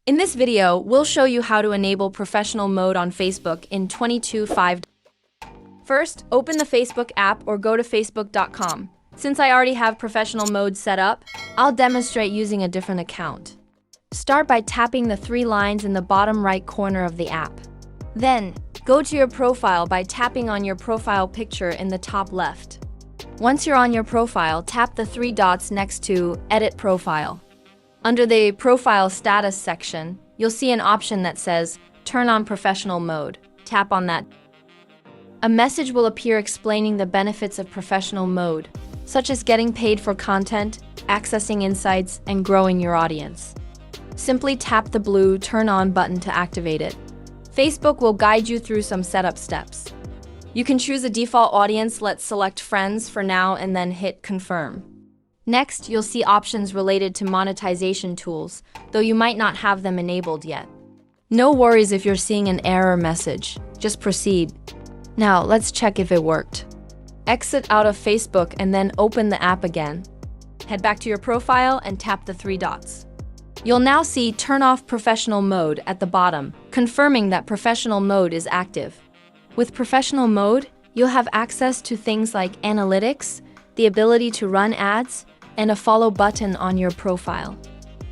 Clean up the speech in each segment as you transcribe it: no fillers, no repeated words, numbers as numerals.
In this video, we'll show you how to enable professional mode on Facebook in 22.5. First, open the Facebook app or go to facebook.com. Since I already have professional mode set up, I'll demonstrate using a different account. Start by tapping the three lines in the bottom right corner of the app. Then, go to your profile by tapping on your profile picture in the top left. Once you're on your profile, tap the three dots next to Edit Profile. Under the Profile Status section, you'll see an option that says Turn on Professional Mode. Tap on that. A message will appear explaining the benefits of professional mode, such as getting paid for content, accessing insights, and growing your audience. Simply tap the blue Turn On button to activate it. Facebook will guide you through some setup steps. You can choose a default audience. Let's select Friends for now and then hit Confirm. Next, you'll see options related to monetization tools, though you might not have them enabled yet. No worries if you're seeing an error message. Just proceed. Now, let's check if it worked. Exit out of Facebook and then open the app again. Head back to your profile and tap the three dots. You'll now see Turn Off Professional Mode at the bottom, confirming that professional mode is active. With professional mode, you'll have access to things like analytics, the ability to run ads, and a follow button on your profile.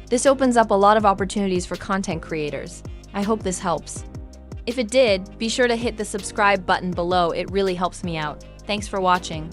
This opens up a lot of opportunities for content creators. I hope this helps. If it did, be sure to hit the subscribe button below. It really helps me out. Thanks for watching.